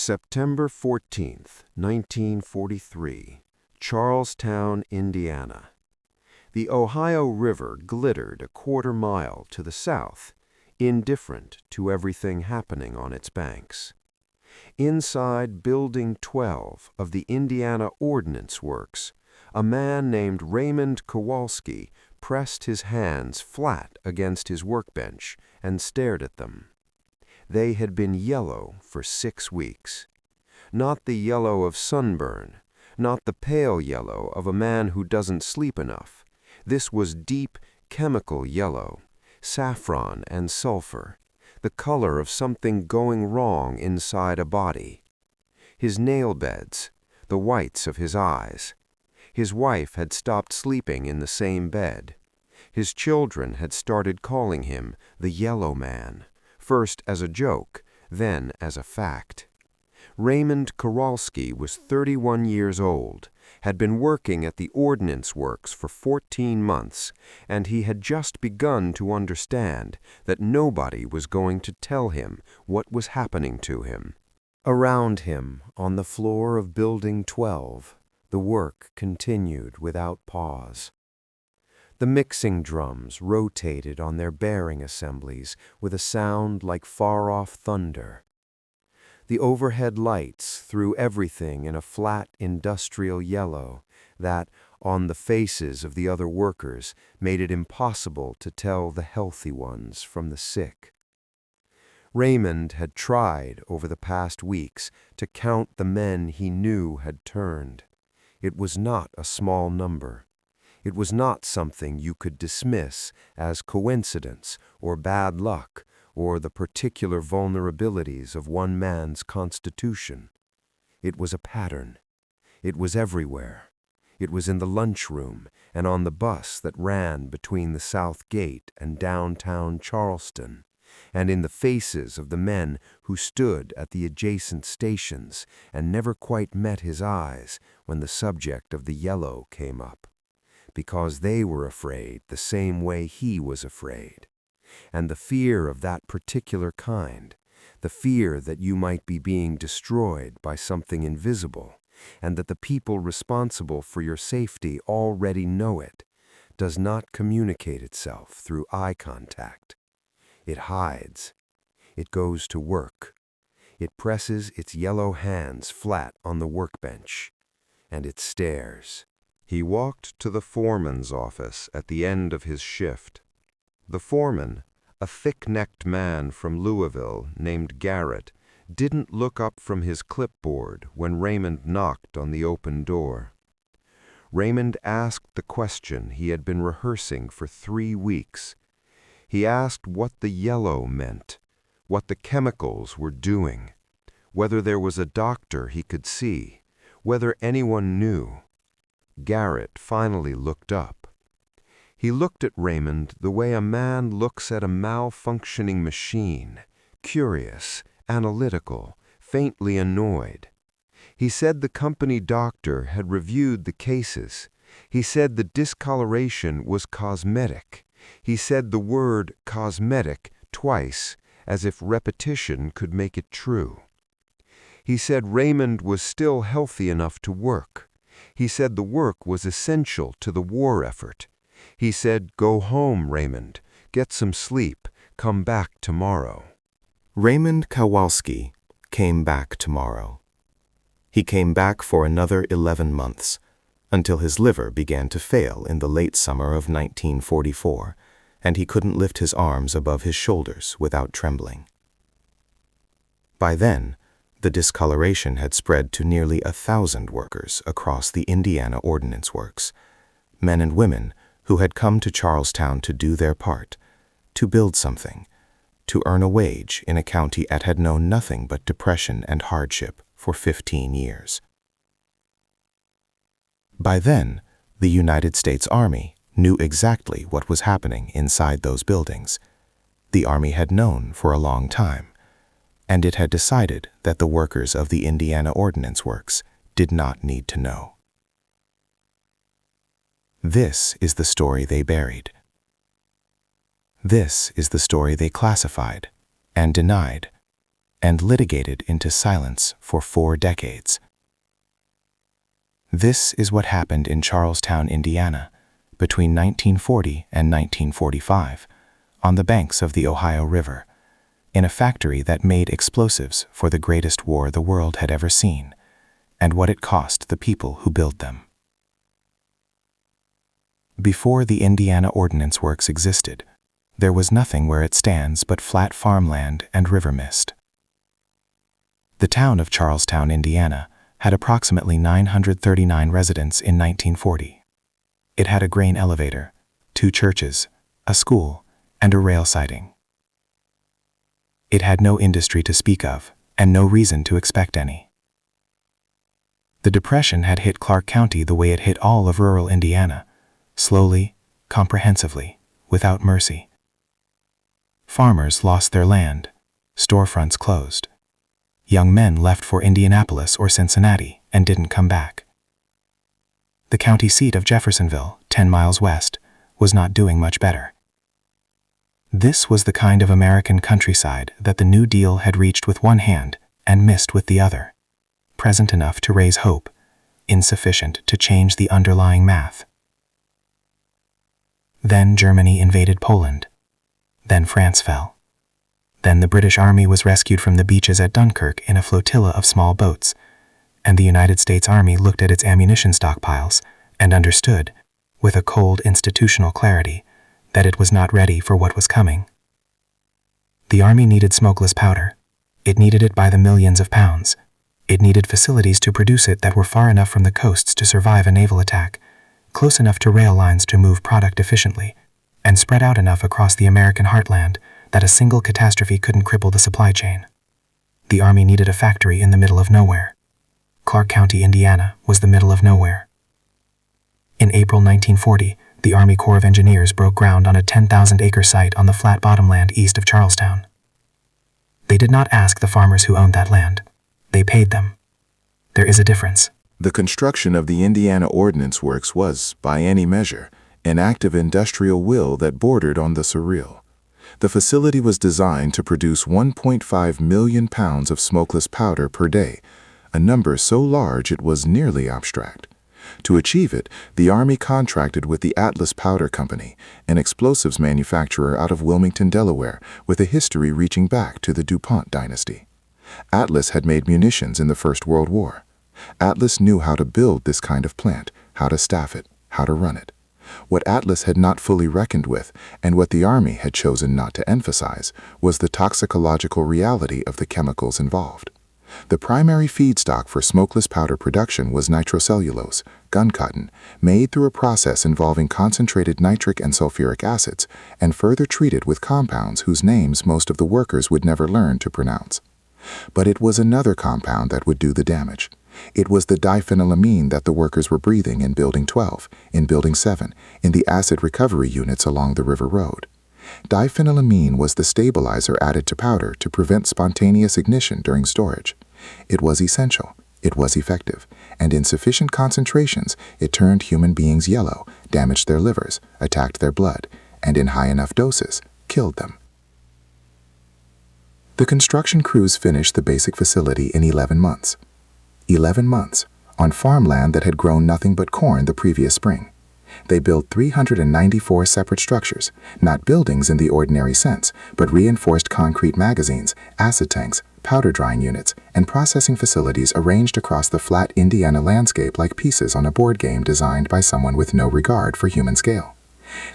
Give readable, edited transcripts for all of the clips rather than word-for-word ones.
September 14th, 1943, Charlestown, Indiana. The Ohio River glittered a quarter-mile to the south, indifferent to everything happening on its banks. Inside Building 12 of the Indiana Ordnance Works, a man named Raymond Kowalski pressed his hands flat against his workbench and stared at them. They had been yellow for 6 weeks. Not the yellow of sunburn, not the pale yellow of a man who doesn't sleep enough. This was deep chemical yellow, saffron and sulfur, the color of something going wrong inside a body. His nail beds, the whites of his eyes. His wife had stopped sleeping in the same bed. His children had started calling him the Yellow Man, first as a joke, then as a fact. Raymond Kowalski was 31 years old, had been working at the Ordnance Works for 14 months, and he had just begun to understand that nobody was going to tell him what was happening to him. Around him, on the floor of Building 12, the work continued without pause. The mixing drums rotated on their bearing assemblies with a sound like far-off thunder. The overhead lights threw everything in a flat industrial yellow that, on the faces of the other workers, made it impossible to tell the healthy ones from the sick. Raymond had tried over the past weeks to count the men he knew had turned. It was not a small number. It was not something you could dismiss as coincidence or bad luck or the particular vulnerabilities of one man's constitution. It was a pattern. It was everywhere. It was in the lunchroom and on the bus that ran between the South Gate and downtown Charleston, and in the faces of the men who stood at the adjacent stations and never quite met his eyes when the subject of the yellow came up, because they were afraid the same way he was afraid. And the fear of that particular kind, the fear that you might be being destroyed by something invisible, and that the people responsible for your safety already know it, does not communicate itself through eye contact. It hides. It goes to work. It presses its yellow hands flat on the workbench, and it stares. He walked to the foreman's office at the end of his shift. The foreman, a thick-necked man from Louisville named Garrett, didn't look up from his clipboard when Raymond knocked on the open door. Raymond asked the question he had been rehearsing for 3 weeks. He asked what the yellow meant, what the chemicals were doing, whether there was a doctor he could see, whether anyone knew. Garrett finally looked up. He looked at Raymond the way a man looks at a malfunctioning machine, curious, analytical, faintly annoyed. He said the company doctor had reviewed the cases. He said the discoloration was cosmetic. He said the word cosmetic twice, as if repetition could make it true. He said Raymond was still healthy enough to work. He said the work was essential to the war effort. He said, "Go home, Raymond. Get some sleep. Come back tomorrow." Raymond Kowalski came back tomorrow. He came back for another 11 months, until his liver began to fail in the late summer of 1944, and he couldn't lift his arms above his shoulders without trembling. By then, the discoloration had spread to nearly 1,000 workers across the Indiana Ordnance Works, men and women who had come to Charlestown to do their part, to build something, to earn a wage in a county that had known nothing but depression and hardship for 15 years. By then, the United States Army knew exactly what was happening inside those buildings. The Army had known for a long time, and it had decided that the workers of the Indiana Ordnance Works did not need to know. This is the story they buried. This is the story they classified and denied. and litigated into silence for 4 decades. This is what happened in Charlestown, Indiana, between 1940 and 1945, on the banks of the Ohio River, in a factory that made explosives for the greatest war the world had ever seen, and what it cost the people who built them. Before the Indiana Ordnance Works existed, there was nothing where it stands but flat farmland and river mist. The town of Charlestown, Indiana, had approximately 939 residents in 1940. It had a grain elevator, 2 churches, a school, and a rail siding. It had no industry to speak of, and no reason to expect any. The Depression had hit Clark County the way it hit all of rural Indiana, slowly, comprehensively, without mercy. Farmers lost their land, storefronts closed. Young men left for Indianapolis or Cincinnati and didn't come back. The county seat of Jeffersonville, 10 miles west, was not doing much better. This was the kind of American countryside that the New Deal had reached with one hand and missed with the other, present enough to raise hope, insufficient to change the underlying math. Then Germany invaded Poland. Then France fell. Then the British Army was rescued from the beaches at Dunkirk in a flotilla of small boats, and the United States Army looked at its ammunition stockpiles and understood, with a cold institutional clarity, that it was not ready for what was coming. The Army needed smokeless powder. It needed it by the millions of pounds. It needed facilities to produce it that were far enough from the coasts to survive a naval attack, close enough to rail lines to move product efficiently, and spread out enough across the American heartland that a single catastrophe couldn't cripple the supply chain. The Army needed a factory in the middle of nowhere. Clark County, Indiana, was the middle of nowhere. In April 1940, the Army Corps of Engineers broke ground on a 10,000-acre site on the flat bottomland east of Charlestown. They did not ask the farmers who owned that land. They paid them. There is a difference. The construction of the Indiana Ordnance Works was, by any measure, an act of industrial will that bordered on the surreal. The facility was designed to produce 1.5 million pounds of smokeless powder per day, a number so large it was nearly abstract. To achieve it, the Army contracted with the Atlas Powder Company, an explosives manufacturer out of Wilmington, Delaware, with a history reaching back to the DuPont dynasty. Atlas had made munitions in the First World War. Atlas knew how to build this kind of plant, how to staff it, how to run it. What Atlas had not fully reckoned with, and what the Army had chosen not to emphasize, was the toxicological reality of the chemicals involved. The primary feedstock for smokeless powder production was nitrocellulose, gun cotton, made through a process involving concentrated nitric and sulfuric acids, and further treated with compounds whose names most of the workers would never learn to pronounce. But it was another compound that would do the damage. It was the diphenylamine that the workers were breathing in Building 12, in Building 7, in the acid recovery units along the river road. Diphenylamine was the stabilizer added to powder to prevent spontaneous ignition during storage. It was essential, it was effective, and in sufficient concentrations it turned human beings yellow, damaged their livers, attacked their blood, and in high enough doses, killed them. The construction crews finished the basic facility in 11 months. 11 months, on farmland that had grown nothing but corn the previous spring. They built 394 separate structures, not buildings in the ordinary sense, but reinforced concrete magazines, acid tanks, powder drying units, and processing facilities arranged across the flat Indiana landscape like pieces on a board game designed by someone with no regard for human scale.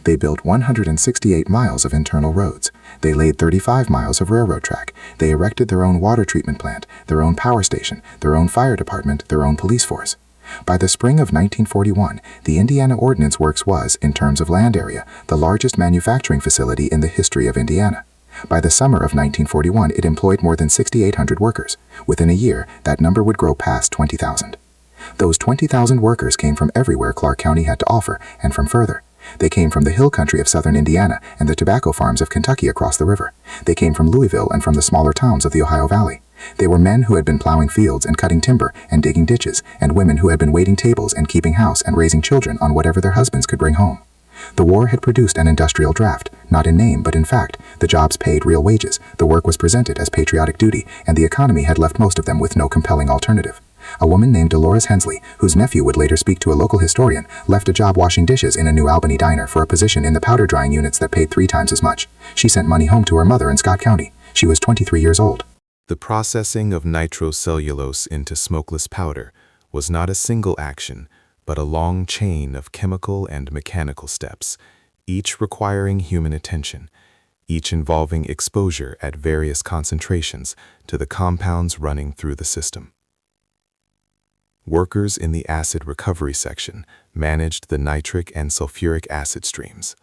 They built 168 miles of internal roads. They laid 35 miles of railroad track. They erected their own water treatment plant, their own power station, their own fire department, their own police force. By the spring of 1941, the Indiana Ordnance Works was, in terms of land area, the largest manufacturing facility in the history of Indiana. By the summer of 1941, it employed more than 6,800 workers. Within a year, that number would grow past 20,000. Those 20,000 workers came from everywhere Clark County had to offer, and from further. They came from the hill country of southern Indiana and the tobacco farms of Kentucky across the river. They came from Louisville and from the smaller towns of the Ohio Valley. They were men who had been plowing fields and cutting timber and digging ditches, and women who had been waiting tables and keeping house and raising children on whatever their husbands could bring home. The war had produced an industrial draft, not in name but in fact. The jobs paid real wages, the work was presented as patriotic duty, and the economy had left most of them with no compelling alternative. A woman named Dolores Hensley, whose nephew would later speak to a local historian, left a job washing dishes in a New Albany diner for a position in the powder drying units that paid 3 times as much. She sent money home to her mother in Scott County. She was 23 years old. The processing of nitrocellulose into smokeless powder was not a single action, but a long chain of chemical and mechanical steps, each requiring human attention, each involving exposure at various concentrations to the compounds running through the system. Workers in the acid recovery section managed the nitric and sulfuric acid streams.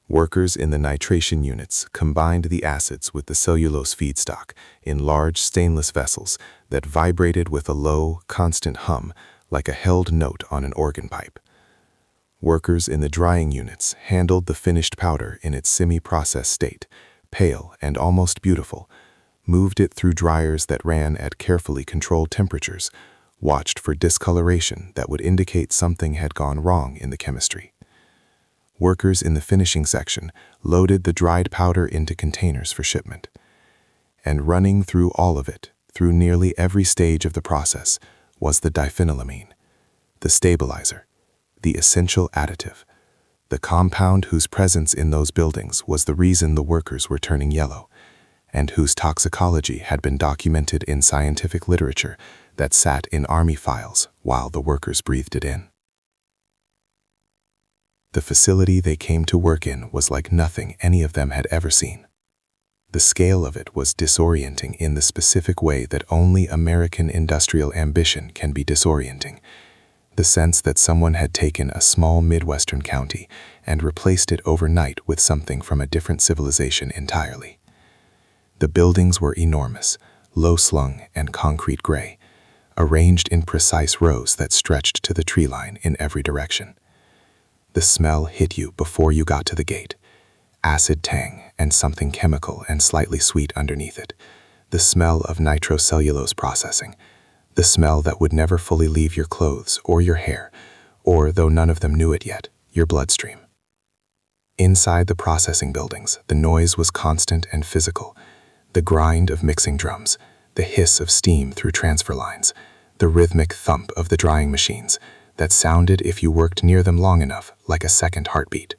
Workers in the nitration units combined the acids with the cellulose feedstock in large stainless vessels that vibrated with a low, constant hum like a held note on an organ pipe. Workers in the drying units handled the finished powder in its semi-processed state, pale and almost beautiful, moved it through dryers that ran at carefully controlled temperatures, watched for discoloration that would indicate something had gone wrong in the chemistry. Workers in the finishing section loaded the dried powder into containers for shipment. And running through all of it, through nearly every stage of the process, was the diphenylamine, the stabilizer, the essential additive, the compound whose presence in those buildings was the reason the workers were turning yellow, and whose toxicology had been documented in scientific literature that sat in army files while the workers breathed it in. The facility they came to work in was like nothing any of them had ever seen. The scale of it was disorienting in the specific way that only American industrial ambition can be disorienting. The sense that someone had taken a small Midwestern county and replaced it overnight with something from a different civilization entirely. The buildings were enormous, low-slung and concrete gray, arranged in precise rows that stretched to the tree line in every direction. The smell hit you before you got to the gate. Acid tang and something chemical and slightly sweet underneath it. The smell of nitrocellulose processing. The smell that would never fully leave your clothes or your hair, or, though none of them knew it yet, your bloodstream. Inside the processing buildings, the noise was constant and physical. The grind of mixing drums, the hiss of steam through transfer lines, the rhythmic thump of the drying machines that sounded, if you worked near them long enough, like a second heartbeat.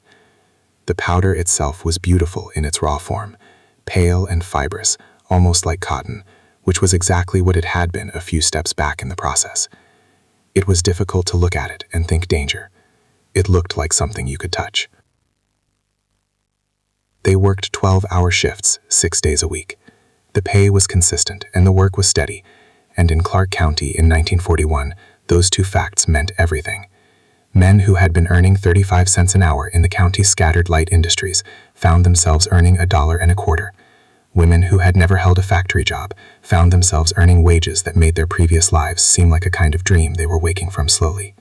The powder itself was beautiful in its raw form, pale and fibrous, almost like cotton, which was exactly what it had been a few steps back in the process. It was difficult to look at it and think danger. It looked like something you could touch. They worked 12-hour shifts, 6 days a week. The pay was consistent and the work was steady, and in Clark County in 1941, those two facts meant everything. Men who had been earning 35 cents an hour in the county's scattered light industries found themselves earning $1.25. Women who had never held a factory job found themselves earning wages that made their previous lives seem like a kind of dream they were waking from slowly.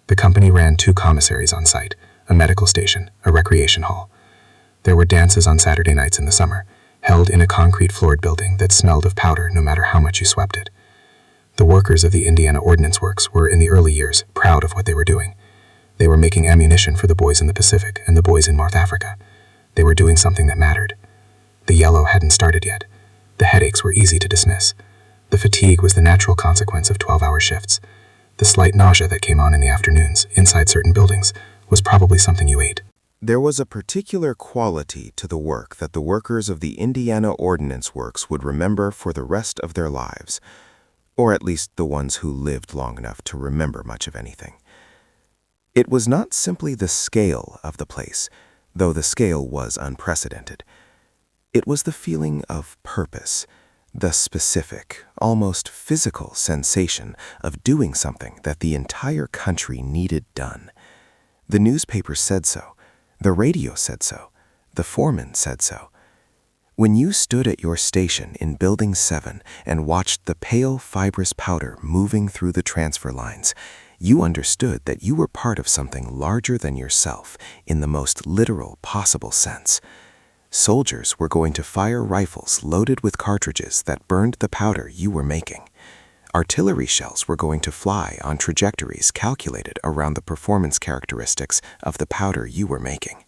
The company ran 2 commissaries on site, a medical station, a recreation hall. There were dances on Saturday nights in the summer, held in a concrete-floored building that smelled of powder no matter how much you swept it. The workers of the Indiana Ordnance Works were, in the early years, proud of what they were doing. They were making ammunition for the boys in the Pacific and the boys in North Africa. They were doing something that mattered. The yellow hadn't started yet. The headaches were easy to dismiss. The fatigue was the natural consequence of 12-hour shifts. The slight nausea that came on in the afternoons, inside certain buildings, was probably something you ate. There was a particular quality to the work that the workers of the Indiana Ordnance Works would remember for the rest of their lives, or at least the ones who lived long enough to remember much of anything. It was not simply the scale of the place, though the scale was unprecedented. It was the feeling of purpose, the specific, almost physical sensation of doing something that the entire country needed done. The newspaper said so. The radio said so. The foreman said so. When you stood at your station in Building 7 and watched the pale, fibrous powder moving through the transfer lines, you understood that you were part of something larger than yourself in the most literal possible sense. Soldiers were going to fire rifles loaded with cartridges that burned the powder you were making. Artillery shells were going to fly on trajectories calculated around the performance characteristics of the powder you were making.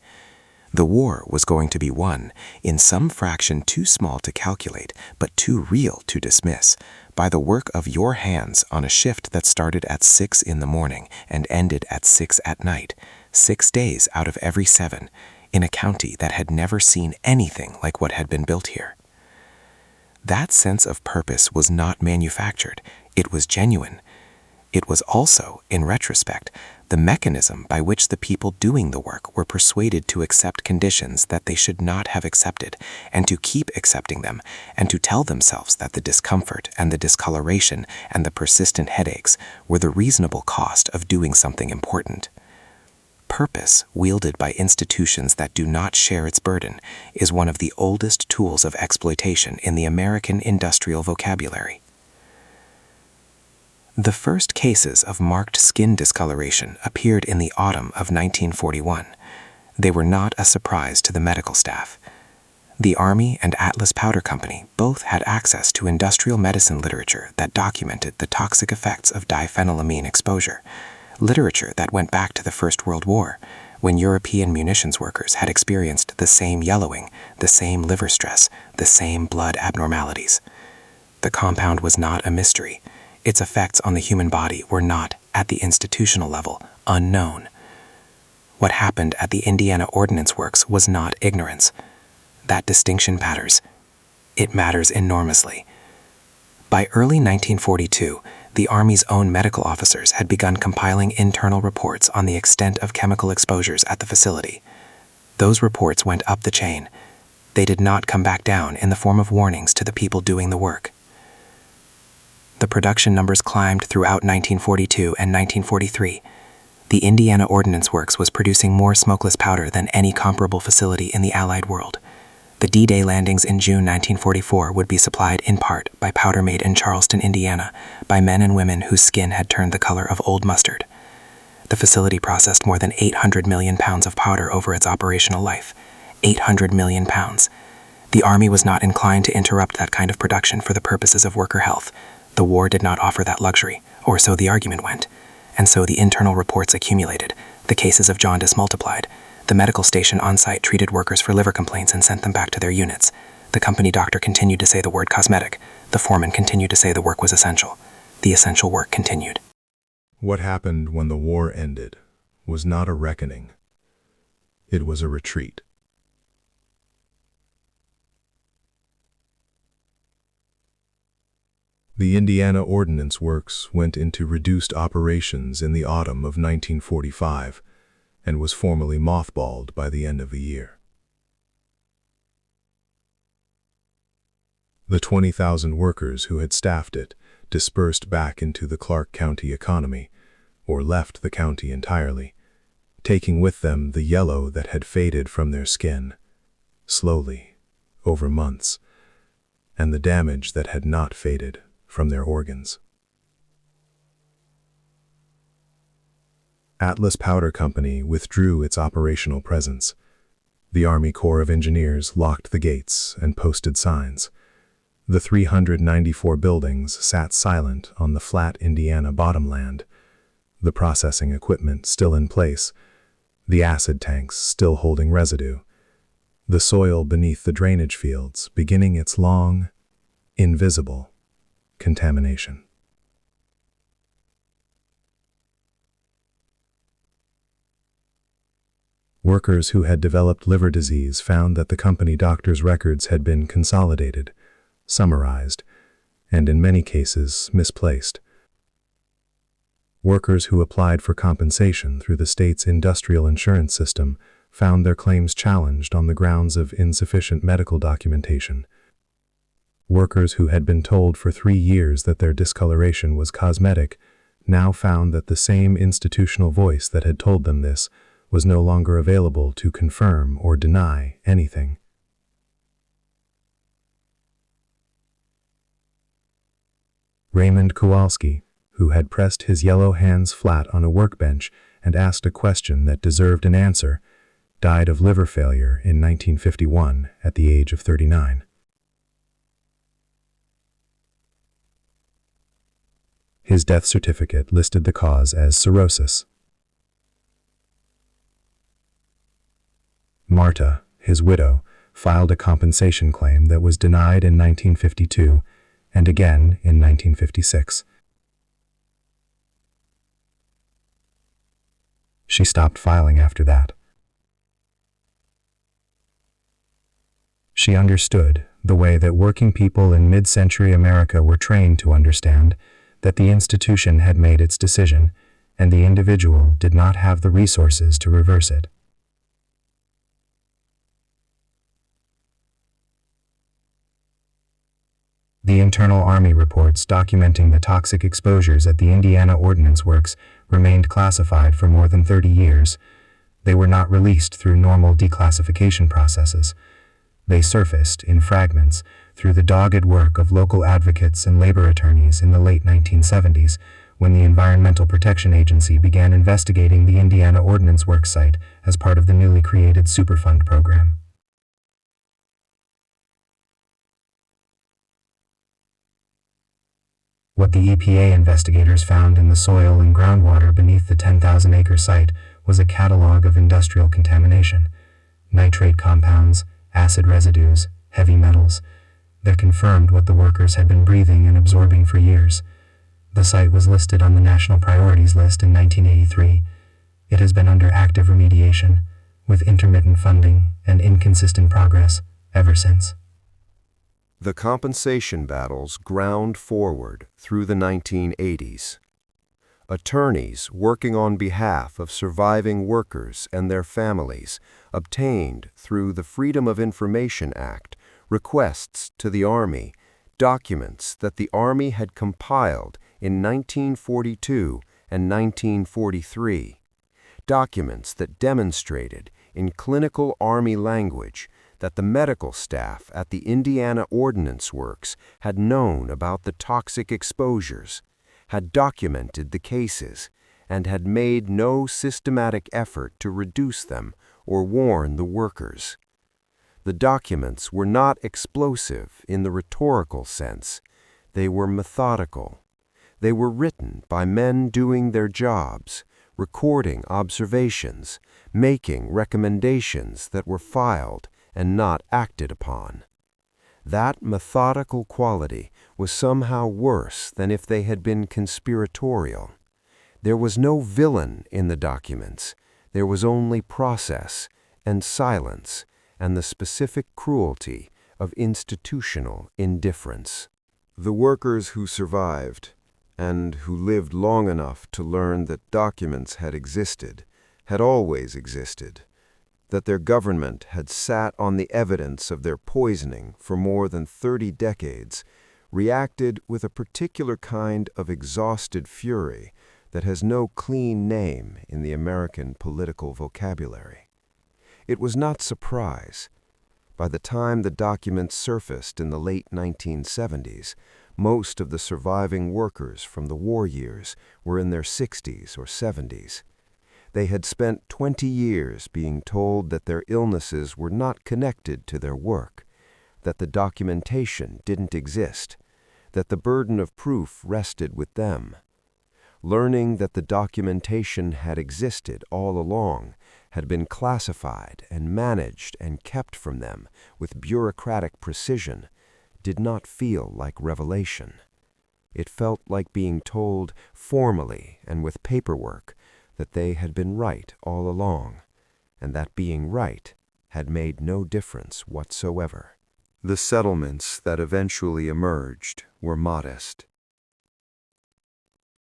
The war was going to be won, in some fraction too small to calculate, but too real to dismiss, by the work of your hands on a shift that started at 6 in the morning and ended at 6 at night, 6 days out of every 7, in a county that had never seen anything like what had been built here. That sense of purpose was not manufactured, it was genuine. It was also, in retrospect, the mechanism by which the people doing the work were persuaded to accept conditions that they should not have accepted, and to keep accepting them, and to tell themselves that the discomfort and the discoloration and the persistent headaches were the reasonable cost of doing something important. Purpose, wielded by institutions that do not share its burden, is one of the oldest tools of exploitation in the American industrial vocabulary. The first cases of marked skin discoloration appeared in the autumn of 1941. They were not a surprise to the medical staff. The Army and Atlas Powder Company both had access to industrial medicine literature that documented the toxic effects of diphenylamine exposure, literature that went back to the First World War, when European munitions workers had experienced the same yellowing, the same liver stress, the same blood abnormalities. The compound was not a mystery. Its effects on the human body were not, at the institutional level, unknown. What happened at the Indiana Ordnance Works was not ignorance. That distinction matters. It matters enormously. By early 1942, the Army's own medical officers had begun compiling internal reports on the extent of chemical exposures at the facility. Those reports went up the chain. They did not come back down in the form of warnings to the people doing the work. The production numbers climbed throughout 1942 and 1943. The Indiana Ordnance Works was producing more smokeless powder than any comparable facility in the Allied world. The D-Day landings in June 1944 would be supplied in part by powder made in Charlestown, Indiana, by men and women whose skin had turned the color of old mustard. The facility processed more than 800 million pounds of powder over its operational life. 800 million pounds. The Army was not inclined to interrupt that kind of production for the purposes of worker health. The war did not offer that luxury, or so the argument went. And so the internal reports accumulated, the cases of jaundice multiplied. The medical station on site treated workers for liver complaints and sent them back to their units. The company doctor continued to say the word cosmetic. The foreman continued to say the work was essential. The essential work continued. What happened when the war ended was not a reckoning. It was a retreat. The Indiana Ordnance Works went into reduced operations in the autumn of 1945 and was formally mothballed by the end of the year. The 20,000 workers who had staffed it dispersed back into the Clark County economy, or left the county entirely, taking with them the yellow that had faded from their skin, slowly, over months, and the damage that had not faded from their organs. Atlas Powder Company withdrew its operational presence. The Army Corps of Engineers locked the gates and posted signs. The 394 buildings sat silent on the flat Indiana bottomland, the processing equipment still in place, the acid tanks still holding residue, the soil beneath the drainage fields beginning its long, invisible contamination. Workers who had developed liver disease found that the company doctor's records had been consolidated, summarized, and in many cases misplaced. Workers who applied for compensation through the state's industrial insurance system found their claims challenged on the grounds of insufficient medical documentation. Workers who had been told for 3 years that their discoloration was cosmetic now found that the same institutional voice that had told them this was no longer available to confirm or deny anything. Raymond Kowalski, who had pressed his yellow hands flat on a workbench and asked a question that deserved an answer, died of liver failure in 1951 at the age of 39. His death certificate listed the cause as cirrhosis. Marta, his widow, filed a compensation claim that was denied in 1952 and again in 1956. She stopped filing after that. She understood, the way that working people in mid-century America were trained to understand, that the institution had made its decision, and the individual did not have the resources to reverse it. The internal Army reports documenting the toxic exposures at the Indiana Ordnance Works remained classified for more than 30 years. They were not released through normal declassification processes. They surfaced, in fragments, through the dogged work of local advocates and labor attorneys in the late 1970s, when the Environmental Protection Agency began investigating the Indiana Ordnance Works site as part of the newly created Superfund program. What the EPA investigators found in the soil and groundwater beneath the 10,000-acre site was a catalog of industrial contamination: nitrate compounds, acid residues, heavy metals. That confirmed what the workers had been breathing and absorbing for years. The site was listed on the National Priorities List in 1983. It has been under active remediation, with intermittent funding and inconsistent progress ever since. The compensation battles ground forward through the 1980s. Attorneys working on behalf of surviving workers and their families obtained, through the Freedom of Information Act, requests to the Army, documents that the Army had compiled in 1942 and 1943, documents that demonstrated, in clinical Army language, that the medical staff at the Indiana Ordnance Works had known about the toxic exposures, had documented the cases, and had made no systematic effort to reduce them or warn the workers. The documents were not explosive in the rhetorical sense. They were methodical. They were written by men doing their jobs, recording observations, making recommendations that were filed and not acted upon. That methodical quality was somehow worse than if they had been conspiratorial. There was no villain in the documents. There was only process and silence and the specific cruelty of institutional indifference. The workers who survived, and who lived long enough to learn that documents had existed, had always existed, that their government had sat on the evidence of their poisoning for more than 30 decades, reacted with a particular kind of exhausted fury that has no clean name in the American political vocabulary. It was not surprise. By the time the documents surfaced in the late 1970s, most of the surviving workers from the war years were in their 60s or 70s. They had spent 20 years being told that their illnesses were not connected to their work, that the documentation didn't exist, that the burden of proof rested with them. Learning that the documentation had existed all along, had been classified and managed and kept from them with bureaucratic precision, did not feel like revelation. It felt like being told formally and with paperwork that they had been right all along, and that being right had made no difference whatsoever. The settlements that eventually emerged were modest.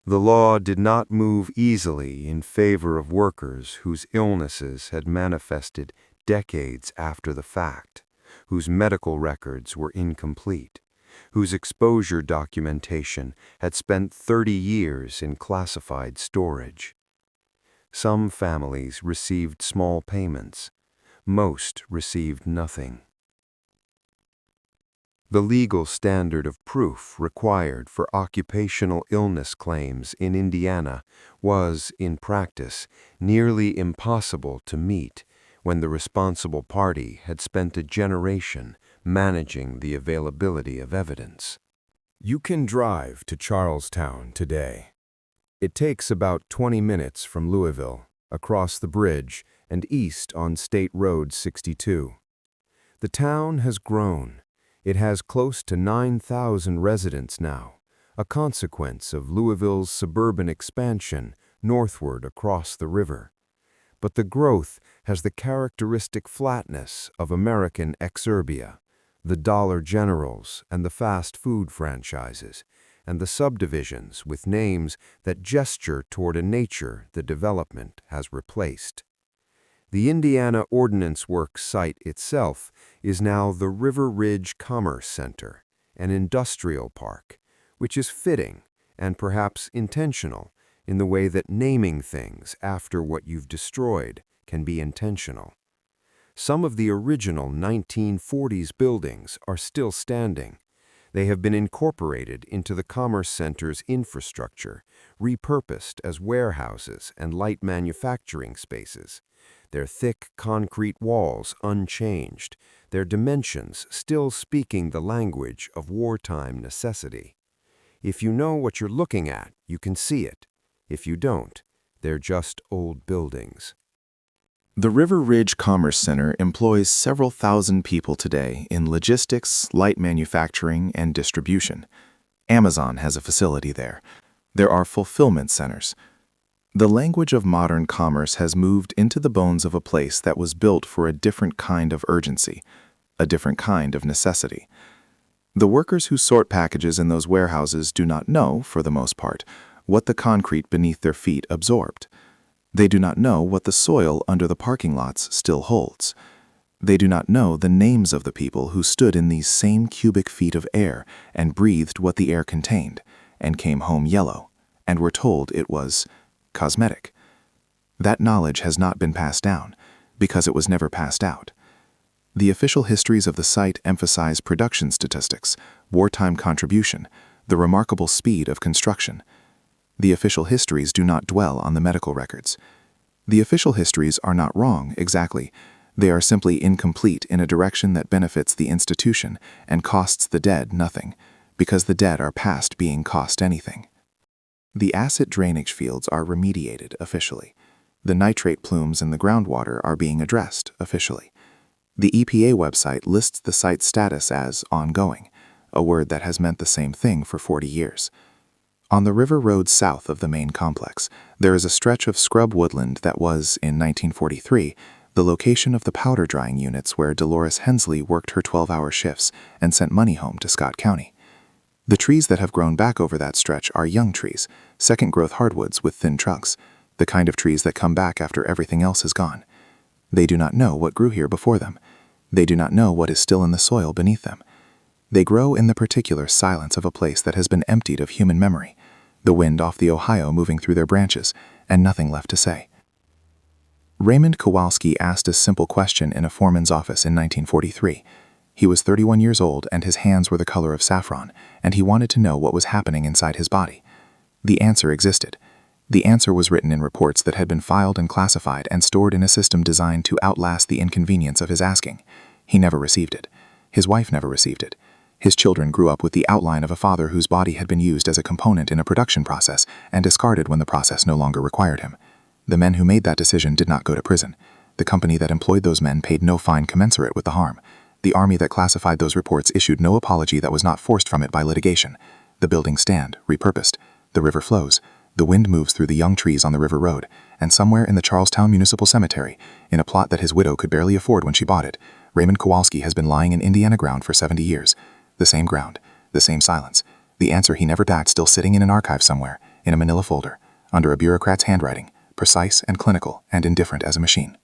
The law did not move easily in favor of workers whose illnesses had manifested decades after the fact, whose medical records were incomplete, whose exposure documentation had spent 30 years in classified storage. Some families received small payments. Most received nothing. The legal standard of proof required for occupational illness claims in Indiana was, in practice, nearly impossible to meet when the responsible party had spent a generation managing the availability of evidence. You can drive to Charlestown today. It takes about 20 minutes from Louisville, across the bridge, and east on State Road 62. The town has grown. It has close to 9,000 residents now, a consequence of Louisville's suburban expansion northward across the river. But the growth has the characteristic flatness of American exurbia, the Dollar Generals and the fast food franchises, and the subdivisions with names that gesture toward a nature the development has replaced. The Indiana Ordnance Works site itself is now the River Ridge Commerce Center, an industrial park, which is fitting and perhaps intentional in the way that naming things after what you've destroyed can be intentional. Some of the original 1940s buildings are still standing. They have been incorporated into the Commerce Center's infrastructure, repurposed as warehouses and light manufacturing spaces. Their thick concrete walls unchanged, their dimensions still speaking the language of wartime necessity. If you know what you're looking at, you can see it. If you don't, they're just old buildings. The River Ridge Commerce Center employs several thousand people today in logistics, light manufacturing, and distribution. Amazon has a facility there. There are fulfillment centers. The language of modern commerce has moved into the bones of a place that was built for a different kind of urgency, a different kind of necessity. The workers who sort packages in those warehouses do not know, for the most part, what the concrete beneath their feet absorbed. They do not know what the soil under the parking lots still holds. They do not know the names of the people who stood in these same cubic feet of air and breathed what the air contained, and came home yellow, and were told it was cosmetic. That knowledge has not been passed down, because it was never passed out. The official histories of the site emphasize production statistics, wartime contribution, the remarkable speed of construction. The official histories do not dwell on the medical records. The official histories are not wrong, exactly. They are simply incomplete in a direction that benefits the institution and costs the dead nothing, because the dead are past being cost anything. The acid drainage fields are remediated officially. The nitrate plumes in the groundwater are being addressed officially. The EPA website lists the site's status as ongoing, a word that has meant the same thing for 40 years. On the river road south of the main complex, there is a stretch of scrub woodland that was, in 1943, the location of the powder drying units where Dolores Hensley worked her 12-hour shifts and sent money home to Scott County. The trees that have grown back over that stretch are young trees, second-growth hardwoods with thin trunks, the kind of trees that come back after everything else is gone. They do not know what grew here before them. They do not know what is still in the soil beneath them. They grow in the particular silence of a place that has been emptied of human memory, the wind off the Ohio moving through their branches, and nothing left to say. Raymond Kowalski asked a simple question in a foreman's office in 1943. He was 31 years old and his hands were the color of saffron, and he wanted to know what was happening inside his body. The answer existed. The answer was written in reports that had been filed and classified and stored in a system designed to outlast the inconvenience of his asking. He never received it. His wife never received it. His children grew up with the outline of a father whose body had been used as a component in a production process and discarded when the process no longer required him. The men who made that decision did not go to prison. The company that employed those men paid no fine commensurate with the harm. The army that classified those reports issued no apology that was not forced from it by litigation. The buildings stand, repurposed. The river flows. The wind moves through the young trees on the river road, and somewhere in the Charlestown Municipal Cemetery, in a plot that his widow could barely afford when she bought it, Raymond Kowalski has been lying in Indiana ground for 70 years. The same ground, the same silence, the answer he never got still sitting in an archive somewhere, in a manila folder, under a bureaucrat's handwriting, precise and clinical and indifferent as a machine.